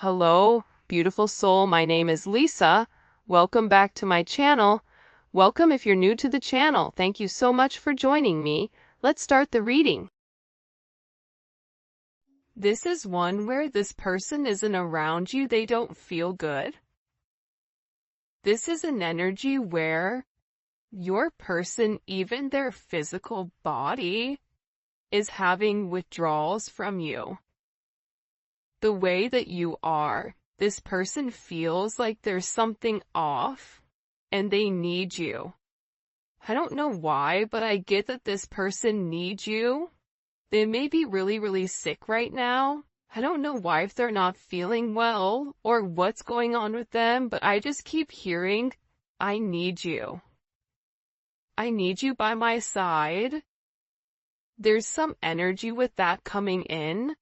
Hello, beautiful soul. My name is Lisa. Welcome back to my channel. Welcome if you're new to the channel. Thank you so much for joining me. Let's start the reading. This is one where this person isn't around you. They don't feel good. This is an energy where your person, even their physical body, is having withdrawals from you. The way that you are, this person feels like there's something off and they need you. I don't know why, but I get that this person needs you. They may be really sick right now. I don't know why, if they're not feeling well or what's going on with them, but I just keep hearing, I need you. I need you by my side. There's some energy with that coming in.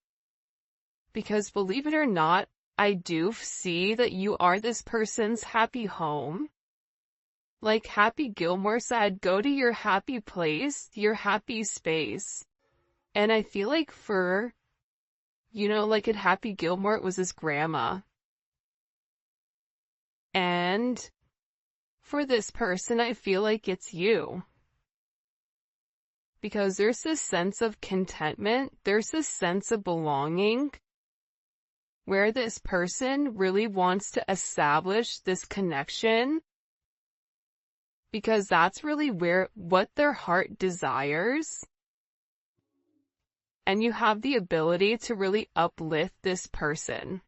Because believe it or not, I do see that you are this person's happy home. Like Happy Gilmore said, go to your happy place, your happy space. And I feel like like at Happy Gilmore, it was his grandma. And for this person, I feel like it's you. Because there's this sense of contentment, there's this sense of belonging, where this person really wants to establish this connection, because that's really what their heart desires. And you have the ability to really uplift this person.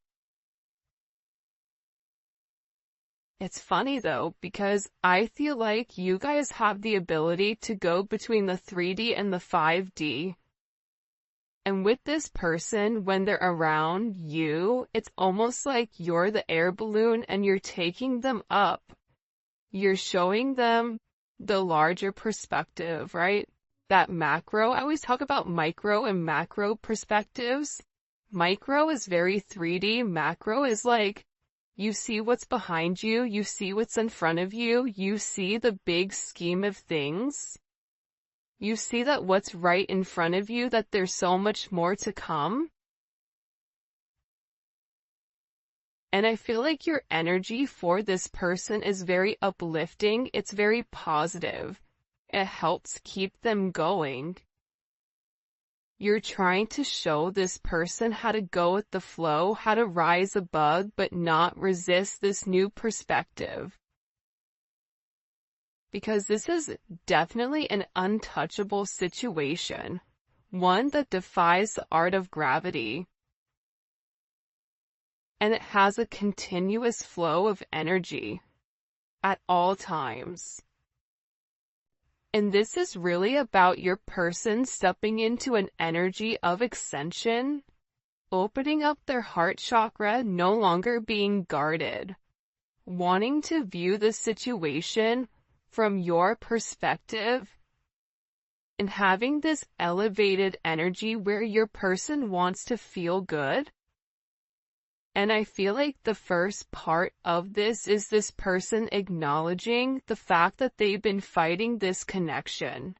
It's funny though, because I feel like you guys have the ability to go between the 3D and the 5D. And with this person, when they're around you, it's almost like you're the air balloon and you're taking them up. You're showing them the larger perspective, right? That macro. I always talk about micro and macro perspectives. Micro is very 3D. Macro is like, you see what's behind you, you see what's in front of you, you see the big scheme of things. You see that what's right in front of you, that there's so much more to come. And I feel like your energy for this person is very uplifting. It's very positive. It helps keep them going. You're trying to show this person how to go with the flow, how to rise above, but not resist this new perspective. Because this is definitely an untouchable situation, one that defies the art of gravity. And it has a continuous flow of energy at all times. And this is really about your person stepping into an energy of ascension, opening up their heart chakra, no longer being guarded, wanting to view the situation from your perspective, and having this elevated energy where your person wants to feel good. And I feel like the first part of this is this person acknowledging the fact that they've been fighting this connection.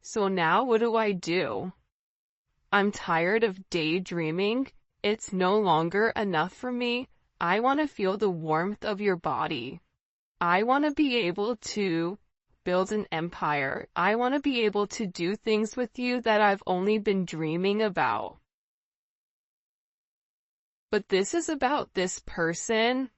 So now what do? I'm tired of daydreaming. It's no longer enough for me. I want to feel the warmth of your body. I want to be able to build an empire. I want to be able to do things with you that I've only been dreaming about. But this is about this person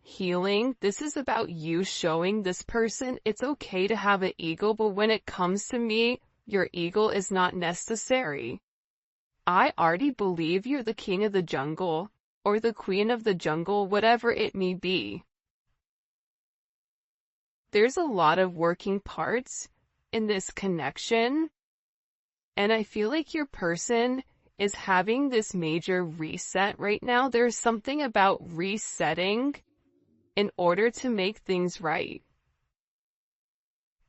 healing. This is about you showing this person it's okay to have an ego, but when it comes to me, your ego is not necessary. I already believe you're the king of the jungle, or the queen of the jungle, whatever it may be. There's a lot of working parts in this connection, and I feel like your person is having this major reset right now. There's something about resetting in order to make things right.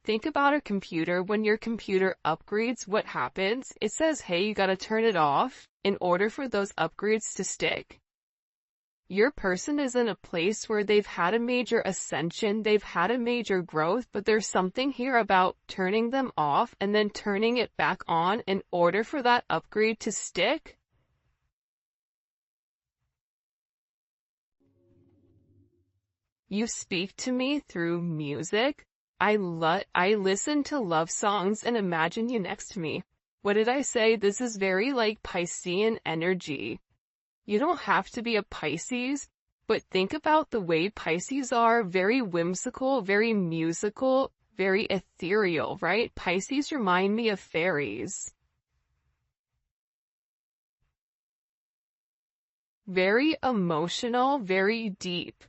Think about a computer. When your computer upgrades, what happens? It says, hey, you gotta turn it off in order for those upgrades to stick. Your person is in a place where they've had a major ascension, they've had a major growth, but there's something here about turning them off and then turning it back on in order for that upgrade to stick. You speak to me through music. I listen to love songs and imagine you next to me. What did I say? This is very like Piscean energy. You don't have to be a Pisces, but think about the way Pisces are, very whimsical, very musical, very ethereal, right? Pisces remind me of fairies. Very emotional, very deep.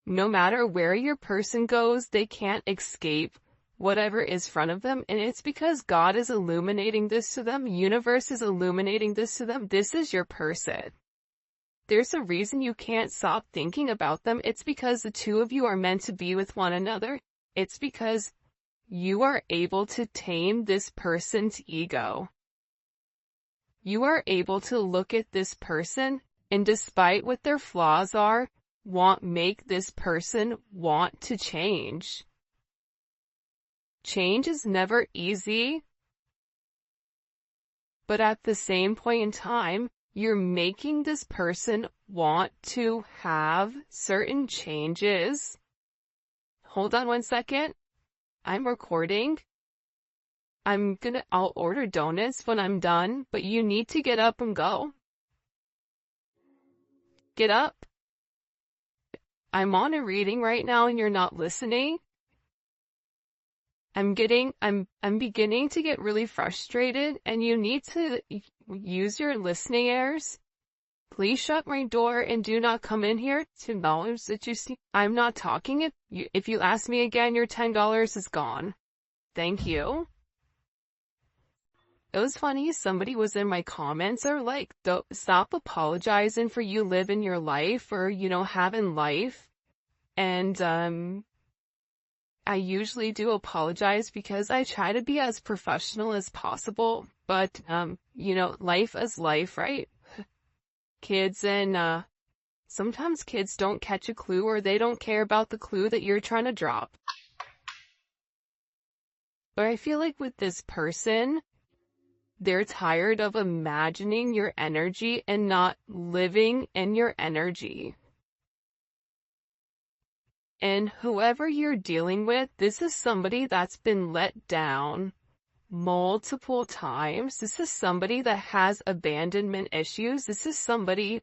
No matter where your person goes, they can't escape whatever is in front of them, and it's because God is illuminating this to them, universe is illuminating this to them. This is your person. There's a reason you can't stop thinking about them. It's because the two of you are meant to be with one another. It's because you are able to tame this person's ego. You are able to look at this person, and despite what their flaws are, make this person want to change. Change is never easy, but at the same point in time, you're making this person want to have certain changes. Hold on 1 second. I'm recording. I'll order donuts when I'm done, but you need to get up and go. Get up. I'm on a reading right now and you're not listening. I'm beginning to get really frustrated and you need to use your listening ears. Please shut my door and do not come in here to acknowledge that you see. I'm not talking. If you ask me again, your $10 is gone. Thank you. It was funny, somebody was in my comments or like, stop apologizing for you living your life or, having life. And, I usually do apologize because I try to be as professional as possible, but, life is life, right? Kids and, sometimes kids don't catch a clue or they don't care about the clue that you're trying to drop. But I feel like with this person, they're tired of imagining your energy and not living in your energy. And whoever you're dealing with, this is somebody that's been let down multiple times. This is somebody that has abandonment issues. This is somebody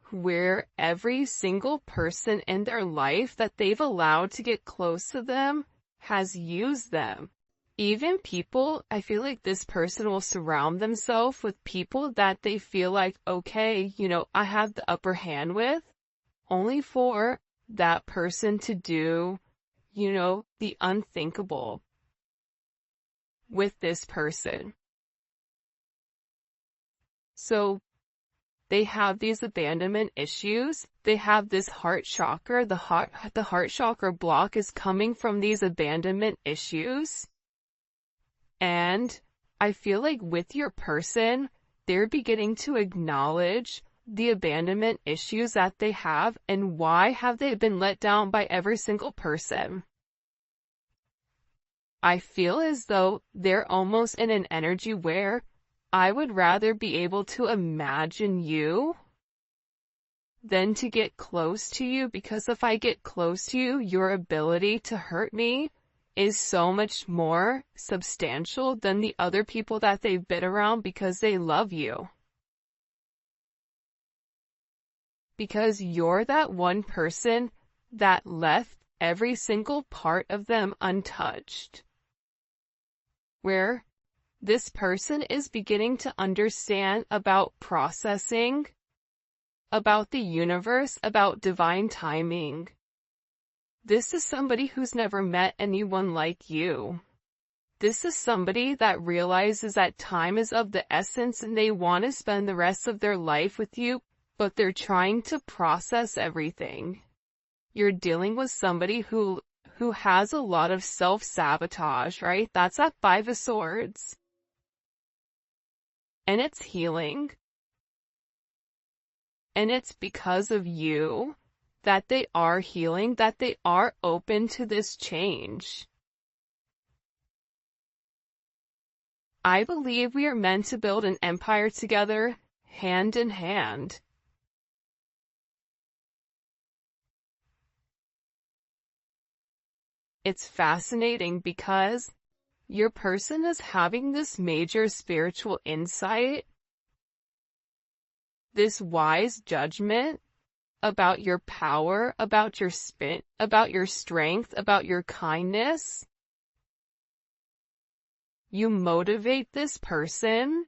where every single person in their life that they've allowed to get close to them has used them. Even people, I feel like this person will surround themselves with people that they feel like, okay, I have the upper hand with, only for that person to do, the unthinkable with this person. So they have these abandonment issues. They have this heart chakra. The heart chakra block is coming from these abandonment issues. And I feel like with your person, they're beginning to acknowledge the abandonment issues that they have and why have they been let down by every single person. I feel as though they're almost in an energy where I would rather be able to imagine you than to get close to you, because if I get close to you, your ability to hurt me is so much more substantial than the other people that they've been around because they love you. Because you're that one person that left every single part of them untouched. Where this person is beginning to understand about processing, about the universe, about divine timing. This is somebody who's never met anyone like you. This is somebody that realizes that time is of the essence and they want to spend the rest of their life with you, but they're trying to process everything. You're dealing with somebody who has a lot of self-sabotage, right? That's that 5 of Swords. And it's healing. And it's because of you that they are healing, that they are open to this change. I believe we are meant to build an empire together, hand in hand. It's fascinating because your person is having this major spiritual insight, this wise judgment about your power, about your spin, about your strength, about your kindness. You motivate this person,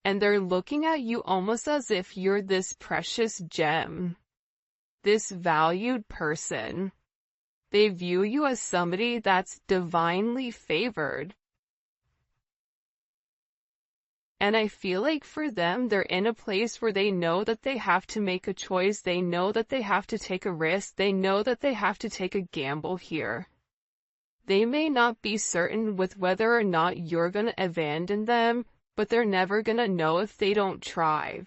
and they're looking at you almost as if you're this precious gem, this valued person. They view you as somebody that's divinely favored. And I feel like for them, they're in a place where they know that they have to make a choice. They know that they have to take a risk. They know that they have to take a gamble here. They may not be certain with whether or not you're going to abandon them, but they're never going to know if they don't try.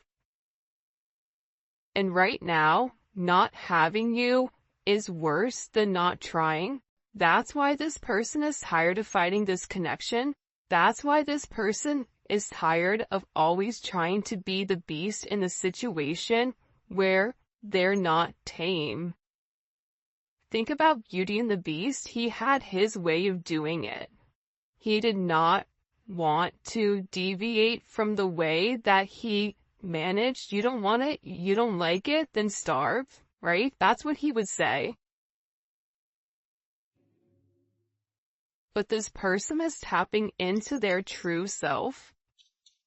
And right now, not having you is worse than not trying. That's why this person is tired of fighting this connection. That's why this person is tired of always trying to be the beast in the situation where they're not tame. Think about Beauty and the Beast. He had his way of doing it. He did not want to deviate from the way that he managed. You don't want it, you don't like it, then starve, right? That's what he would say. But this person is tapping into their true self,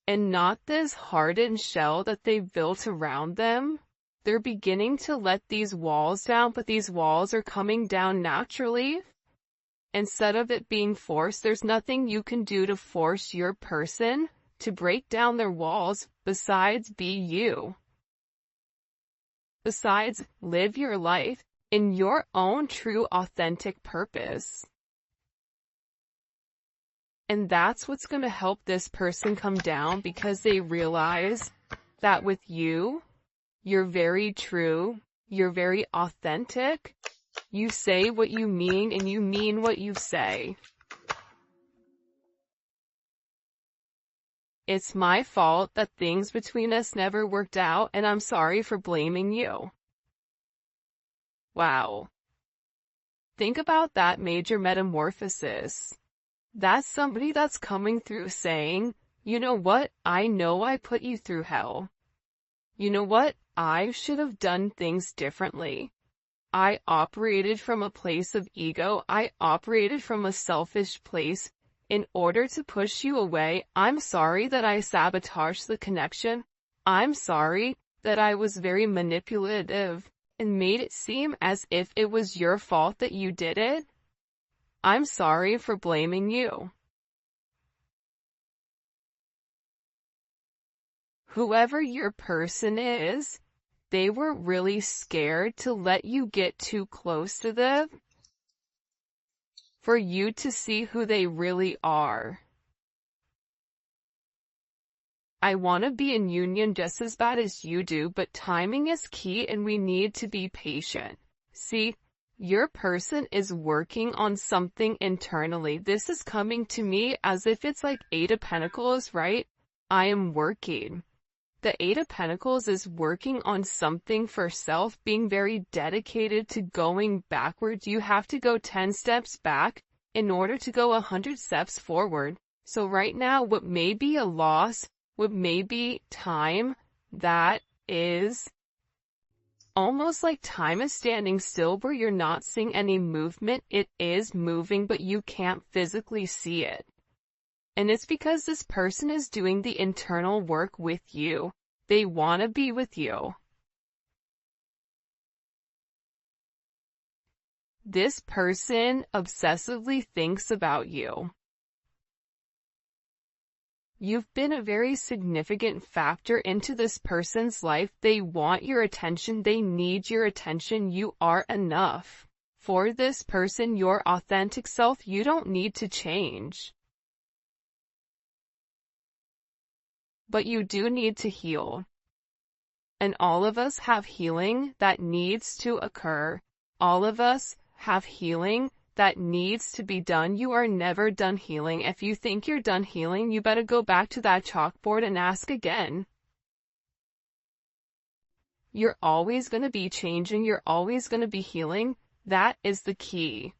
and not this hardened shell that they've built around them. They're beginning to let these walls down, but these walls are coming down naturally. Instead of it being forced, there's nothing you can do to force your person to break down their walls besides be you. Besides, live your life in your own true authentic purpose. And that's what's going to help this person come down, because they realize that with you, you're very true, you're very authentic, you say what you mean and you mean what you say. It's my fault that things between us never worked out, and I'm sorry for blaming you. Wow. Think about that major metamorphosis. That's somebody that's coming through saying, you know what, I know I put you through hell. You know what, I should have done things differently. I operated from a place of ego. I operated from a selfish place in order to push you away. I'm sorry that I sabotaged the connection. I'm sorry that I was very manipulative and made it seem as if it was your fault that you did it. I'm sorry for blaming you. Whoever your person is, they were really scared to let you get too close to them, for you to see who they really are. I want to be in union just as bad as you do, but timing is key and we need to be patient. See, your person is working on something internally. This is coming to me as if it's like Eight of Pentacles, right? I am working. The Eight of Pentacles is working on something for self, being very dedicated to going backwards. You have to go 10 steps back in order to go 100 steps forward. So right now, what may be a loss, what may be time that is almost like time is standing still where you're not seeing any movement. It is moving, but you can't physically see it. And it's because this person is doing the internal work with you. They want to be with you. This person obsessively thinks about you. You've been a very significant factor into this person's life. They want your attention. They need your attention. You are enough. For this person, your authentic self, you don't need to change. But you do need to heal. And all of us have healing that needs to occur. All of us have healing that needs to be done. You are never done healing. If you think you're done healing, you better go back to that chalkboard and ask again. You're always going to be changing. You're always going to be healing. That is the key.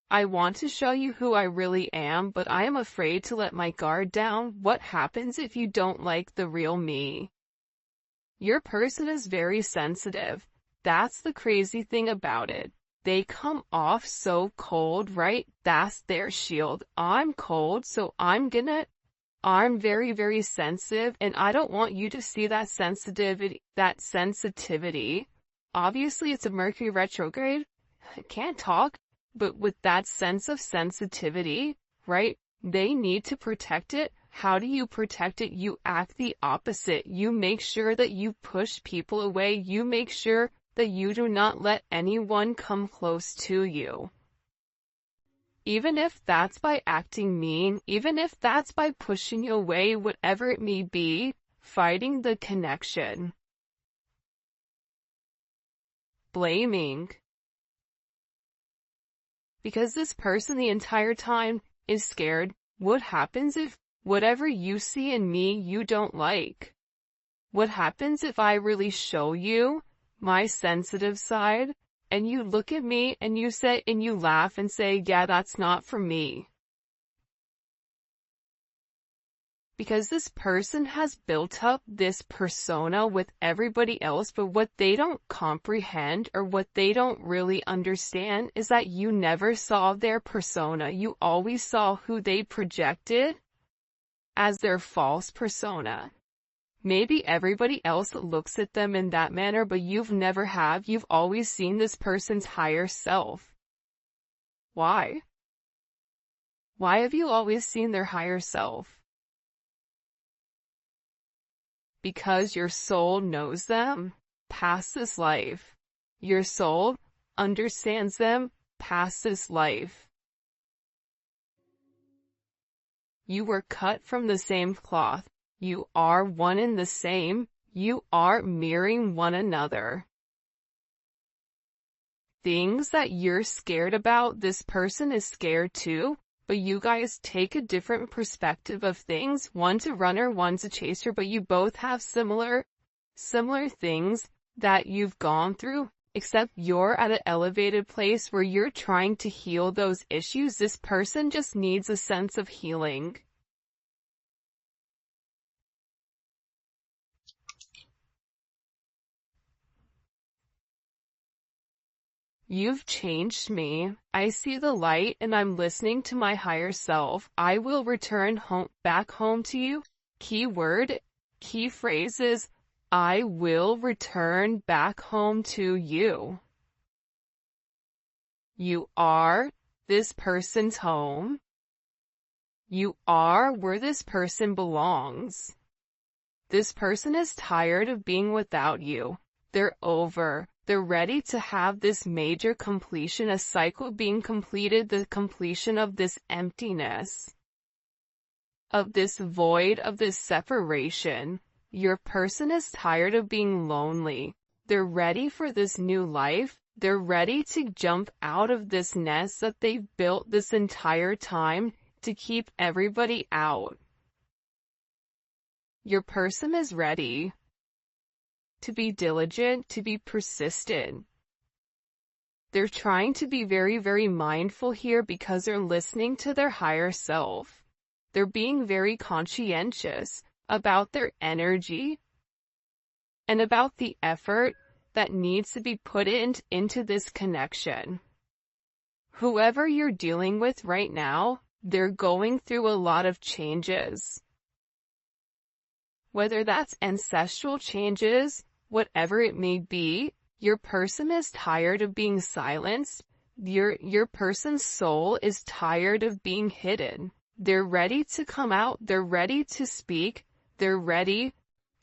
I want to show you who I really am, but I am afraid to let my guard down. What happens if you don't like the real me? Your person is very sensitive. That's the crazy thing about it. They come off so cold, right? That's their shield. I'm cold, so I'm very, very sensitive, and I don't want you to see that sensitivity. Obviously, it's a Mercury retrograde. I can't talk, but with that sense of sensitivity, right? They need to protect it. How do you protect it? You act the opposite. You make sure that you push people away. You make sure that you do not let anyone come close to you. Even if that's by acting mean, even if that's by pushing away, whatever it may be, fighting the connection. Blaming. Because this person the entire time is scared. What happens if whatever you see in me you don't like? What happens if I really show you my sensitive side, and you look at me and you laugh and say, yeah, that's not for me? Because this person has built up this persona with everybody else, but what they don't comprehend or what they don't really understand is that you never saw their persona. You always saw who they projected as their false persona. Maybe everybody else looks at them in that manner, but you've always seen this person's higher self. Why? Why have you always seen their higher self? Because your soul knows them past this life. Your soul understands them past this life. You were cut from the same cloth. You are one and the same. You are mirroring one another. Things that you're scared about, this person is scared too, but you guys take a different perspective of things. One's a runner, one's a chaser, but you both have similar things that you've gone through, except you're at an elevated place where you're trying to heal those issues. This person just needs a sense of healing. You've changed me. I see the light and I'm listening to my higher self. I will return back home to you. Key phrases. I will return back home to you. You are this person's home. You are where this person belongs. This person is tired of being without you. They're over. They're ready to have this major completion, a cycle being completed, the completion of this emptiness, of this void, of this separation. Your person is tired of being lonely. They're ready for this new life. They're ready to jump out of this nest that they've built this entire time to keep everybody out. Your person is ready to be diligent, to be persistent. They're trying to be very, very mindful here because they're listening to their higher self. They're being very conscientious about their energy and about the effort that needs to be put into this connection. Whoever you're dealing with right now, they're going through a lot of changes. Whether that's ancestral changes, whatever it may be, your person is tired of being silenced. Your person's soul is tired of being hidden. They're ready to come out. They're ready to speak. They're ready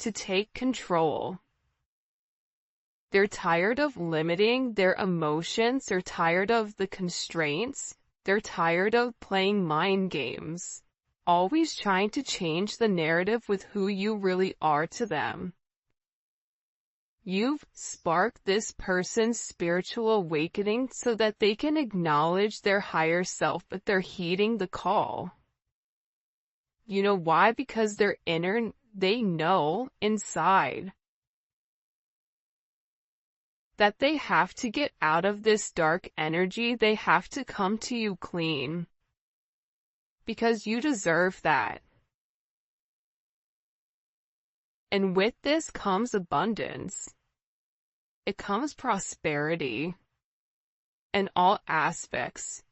to take control. They're tired of limiting their emotions. They're tired of the constraints. They're tired of playing mind games, always trying to change the narrative with who you really are to them. You've sparked this person's spiritual awakening so that they can acknowledge their higher self, but they're heeding the call. You know why? Because they know inside that they have to get out of this dark energy. They have to come to you clean. Because you deserve that. And with this comes abundance. It comes prosperity in all aspects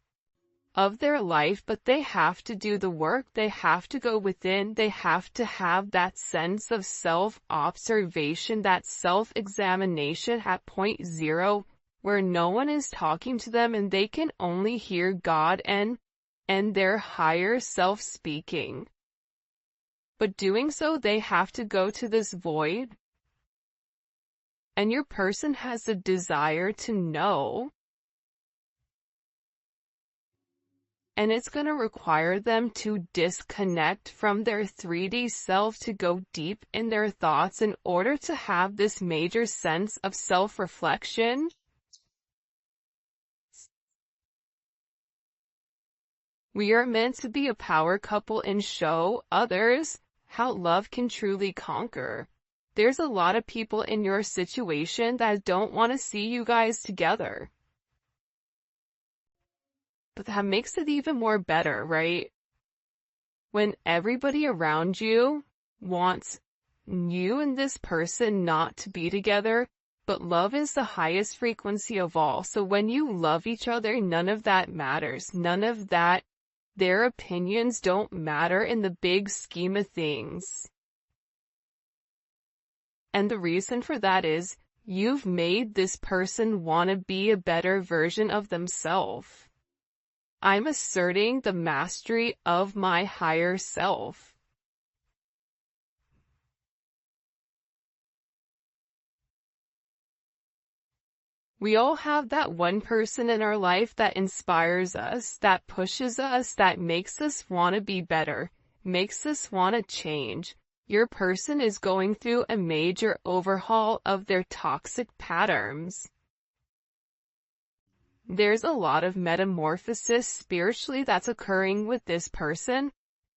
of their life, but they have to do the work. They have to go within. They have to have that sense of self-observation, that self-examination at point zero, where no one is talking to them and they can only hear God and their higher self speaking. But doing so, they have to go to this void. And your person has a desire to know. And it's going to require them to disconnect from their 3D self to go deep in their thoughts in order to have this major sense of self-reflection. We are meant to be a power couple and show others how love can truly conquer. There's a lot of people in your situation that don't want to see you guys together. But that makes it even more better, right? When everybody around you wants you and this person not to be together, but love is the highest frequency of all. So when you love each other, none of that matters. None of that, their opinions don't matter in the big scheme of things. And the reason for that is you've made this person want to be a better version of themselves. I'm asserting the mastery of my higher self. We all have that one person in our life that inspires us, that pushes us, that makes us want to be better, makes us want to change. Your person is going through a major overhaul of their toxic patterns. There's a lot of metamorphosis spiritually that's occurring with this person,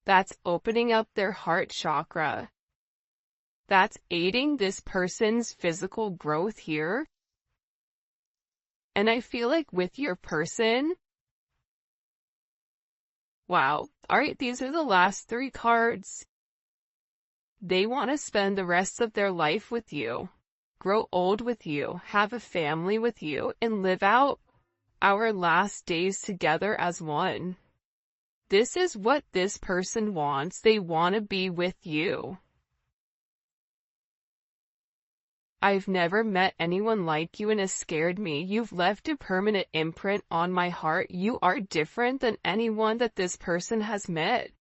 that's opening up their heart chakra, that's aiding this person's physical growth here. And I feel like with your person, wow, alright, these are the last 3 cards. They want to spend the rest of their life with you, grow old with you, have a family with you, and live out our last days together as one. This is what this person wants. They want to be with you. I've never met anyone like you and it scared me. You've left a permanent imprint on my heart. You are different than anyone that this person has met.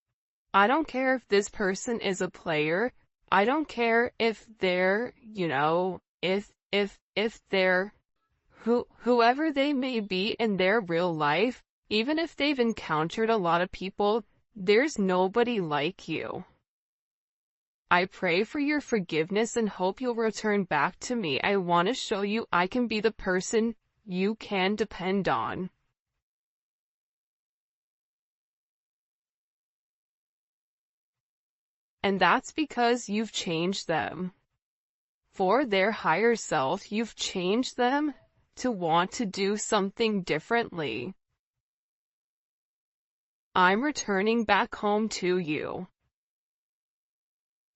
I don't care if this person is a player. I don't care if they're, if they're whoever they may be in their real life, even if they've encountered a lot of people, there's nobody like you. I pray for your forgiveness and hope you'll return back to me. I want to show you I can be the person you can depend on. And that's because you've changed them. For their higher self, you've changed them to want to do something differently. I'm returning back home to you.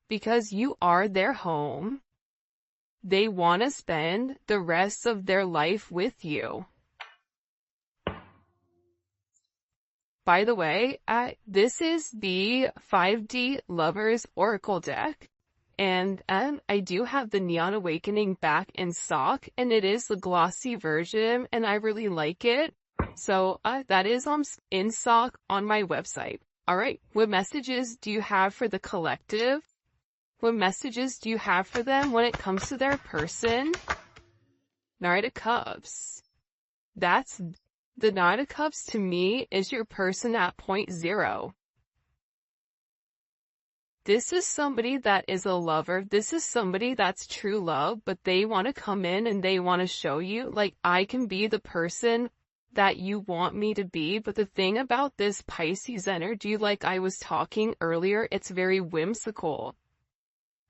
Because you are their home. They want to spend the rest of their life with you. By the way, this is the 5D Lovers Oracle deck. And I do have the Neon Awakening back in stock, and it is the glossy version, and I really like it. So that is in stock on my website. Alright, what messages do you have for the collective? What messages do you have for them when it comes to their person? Knight of Cups. That's the Knight of Cups to me is your person at point zero. This is somebody that is a lover. This is somebody that's true love, but they want to come in and they want to show you, like, I can be the person that you want me to be. But the thing about this Pisces energy, like I was talking earlier, it's very whimsical.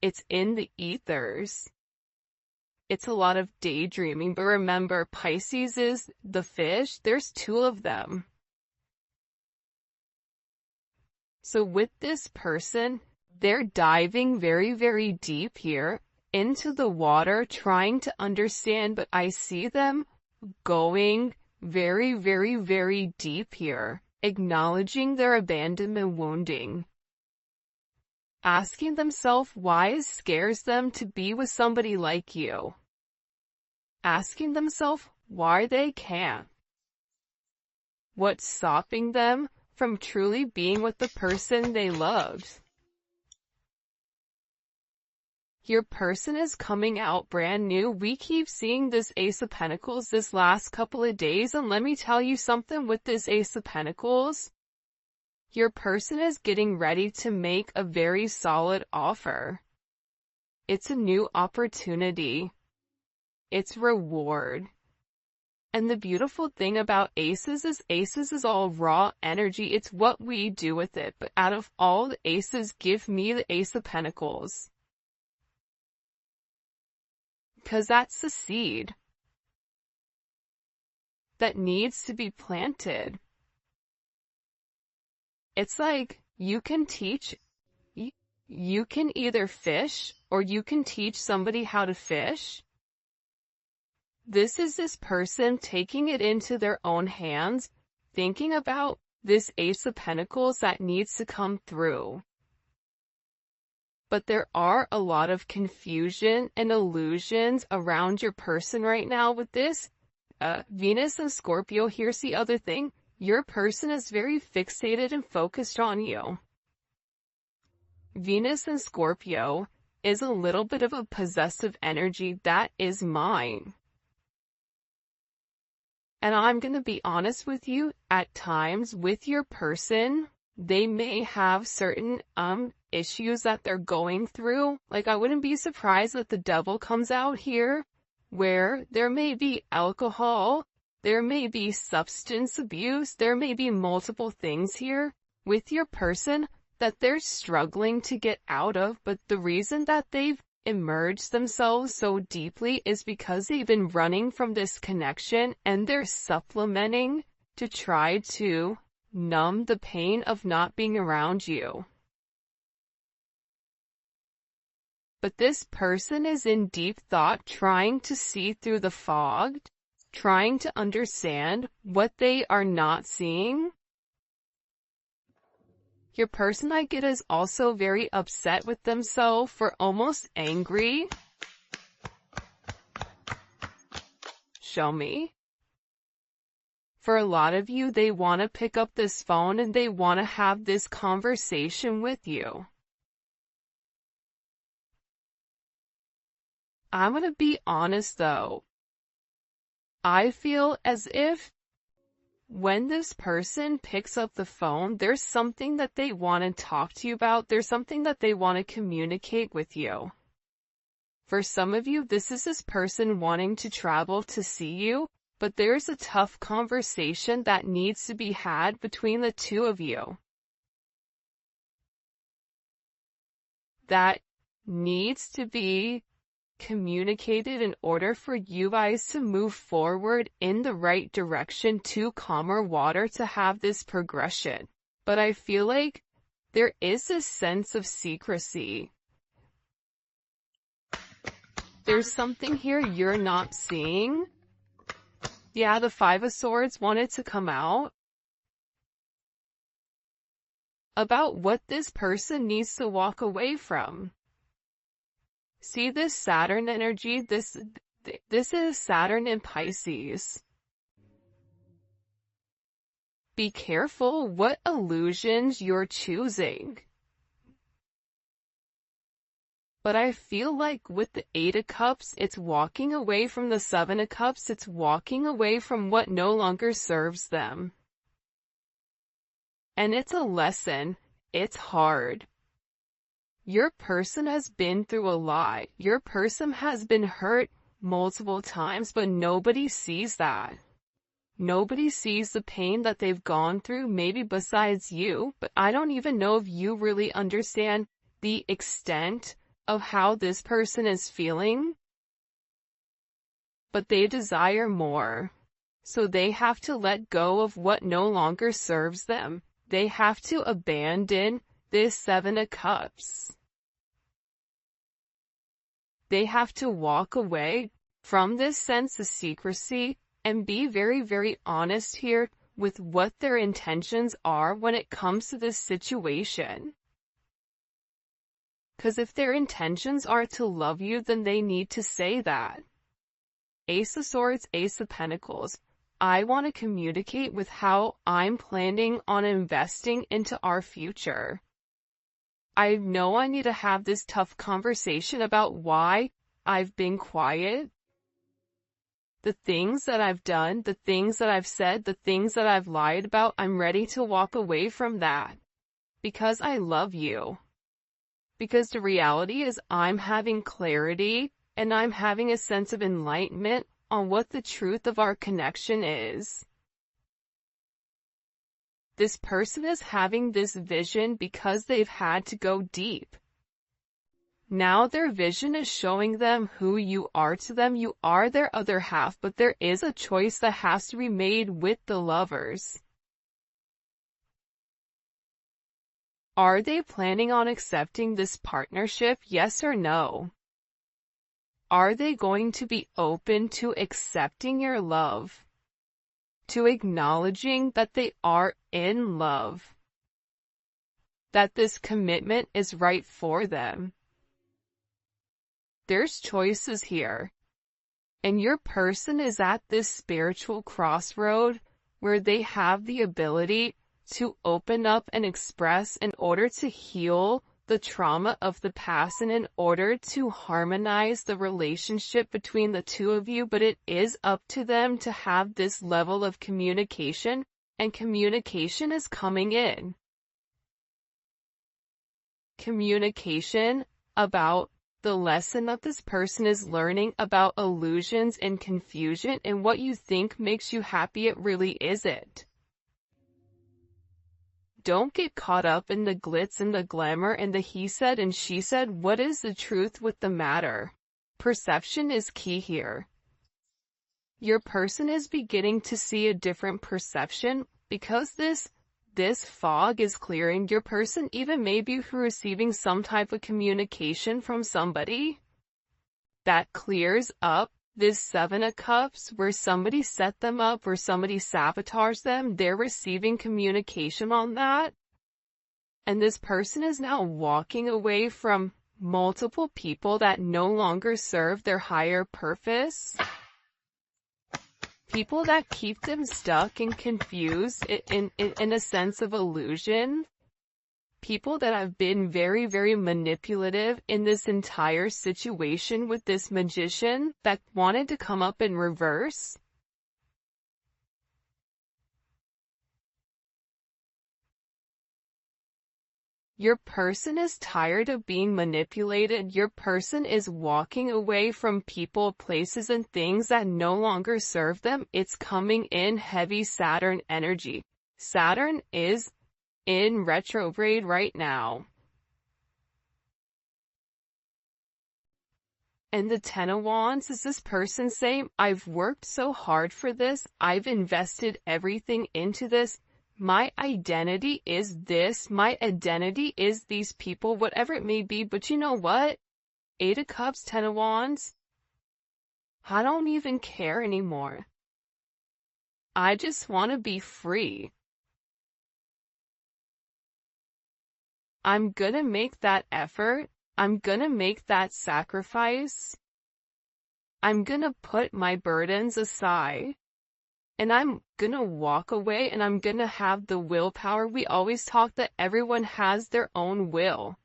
It's in the ethers. it's a lot of daydreaming, but remember, Pisces is the fish. There's two of them. So with this person, they're diving very, very deep here into the water, trying to understand, but I see them going very, very, very deep here, acknowledging their abandonment wounding, asking themselves why it scares them to be with somebody like you, asking themselves why they can't, what's stopping them from truly being with the person they loved. Your person is coming out brand new. We keep seeing this Ace of Pentacles this last couple of days, and let me tell you something with this Ace of Pentacles. Your person is getting ready to make a very solid offer. It's a new opportunity. It's reward. And the beautiful thing about aces is all raw energy. It's what we do with it. But out of all the aces, give me the Ace of Pentacles. Because that's the seed that needs to be planted. It's like you can teach, you can either fish or you can teach somebody how to fish. This is this person taking it into their own hands, thinking about this Ace of Pentacles that needs to come through. But there are a lot of confusion and illusions around your person right now with this. Venus and Scorpio, here's the other thing. Your person is very fixated and focused on you. Venus and Scorpio is a little bit of a possessive energy. That is mine. And I'm going to be honest with you, at times with your person, they may have certain issues that they're going through. Like, I wouldn't be surprised that the devil comes out here, where there may be alcohol, there may be substance abuse, there may be multiple things here with your person that they're struggling to get out of, but the reason that they've immersed themselves so deeply is because they've been running from this connection, and they're supplementing to try to numb the pain of not being around you. But this person is in deep thought, trying to see through the fog, trying to understand what they are not seeing. Your person, I get, is also very upset with themselves, for almost angry. Show me. For a lot of you, they want to pick up this phone and they want to have this conversation with you. I'm going to be honest though. I feel as if when this person picks up the phone, there's something that they want to talk to you about. There's something that they want to communicate with you. For some of you, this is this person wanting to travel to see you, but there's a tough conversation that needs to be had between the two of you. That needs to be communicated in order for you guys to move forward in the right direction, to calmer water, to have this progression. But I feel like there is a sense of secrecy. There's something here you're not seeing. Yeah, the Five of Swords wanted to come out about what this person needs to walk away from. See this Saturn energy? This is Saturn in Pisces. Be careful what illusions you're choosing. But I feel like with the Eight of Cups, it's walking away from the Seven of Cups. It's walking away from what no longer serves them. And it's a lesson. It's hard. Your person has been through a lot. Your person has been hurt multiple times, but nobody sees that. Nobody sees the pain that they've gone through, maybe besides you, but I don't even know if you really understand the extent of how this person is feeling. but they desire more. So they have to let go of what no longer serves them. They have to abandon this Seven of Cups. They have to walk away from this sense of secrecy and be very, very honest here with what their intentions are when it comes to this situation. Because if their intentions are to love you, then they need to say that. Ace of Swords, Ace of Pentacles. I want to communicate with how I'm planning on investing into our future. I know I need to have this tough conversation about why I've been quiet. The things that I've done, the things that I've said, the things that I've lied about, I'm ready to walk away from that. Because I love you. Because the reality is I'm having clarity and I'm having a sense of enlightenment on what the truth of our connection is. This person is having this vision because they've had to go deep. Now their vision is showing them who you are to them. You are their other half, but there is a choice that has to be made with the lovers. Are they planning on accepting this partnership? Yes or no? Are they going to be open to accepting your love? To acknowledging that they are in love? That this commitment is right for them? There's choices here. And your person is at this spiritual crossroad where they have the ability to open up and express in order to heal the trauma of the past and in order to harmonize the relationship between the two of you, but it is up to them to have this level of communication, and communication is coming in. Communication about the lesson that this person is learning about illusions and confusion, and what you think makes you happy, it really isn't. Don't get caught up in the glitz and the glamour and the he said and she said. What is the truth with the matter? Perception is key here. Your person is beginning to see a different perception because this fog is clearing. Your person even may be receiving some type of communication from somebody that clears up this Seven of Cups, where somebody set them up, where somebody sabotaged them. They're receiving communication on that. And this person is now walking away from multiple people that no longer serve their higher purpose. People that keep them stuck and confused in a sense of illusion. People that have been very, very manipulative in this entire situation with this magician that wanted to come up in reverse. Your person is tired of being manipulated. Your person is walking away from people, places, and things that no longer serve them. It's coming in heavy Saturn energy. Saturn is in retrograde right now. And the Ten of Wands is this person saying, I've worked so hard for this. I've invested everything into this. My identity is this. My identity is these people, whatever it may be. But you know what? Eight of Cups, Ten of Wands. I don't even care anymore. I just want to be free. I'm gonna make that effort. I'm gonna make that sacrifice. I'm gonna put my burdens aside. And I'm gonna walk away, and I'm gonna have the willpower. We always talk that everyone has their own will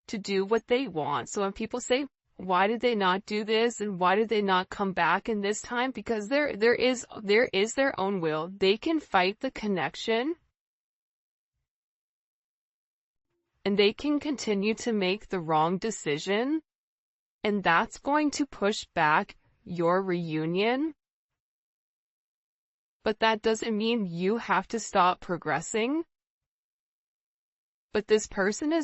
to do what they want. So when people say, why did they not do this? And why did they not come back in this time? Because there is their own will. They can fight the connection. And they can continue to make the wrong decision, and that's going to push back your reunion. But that doesn't mean you have to stop progressing. But this person is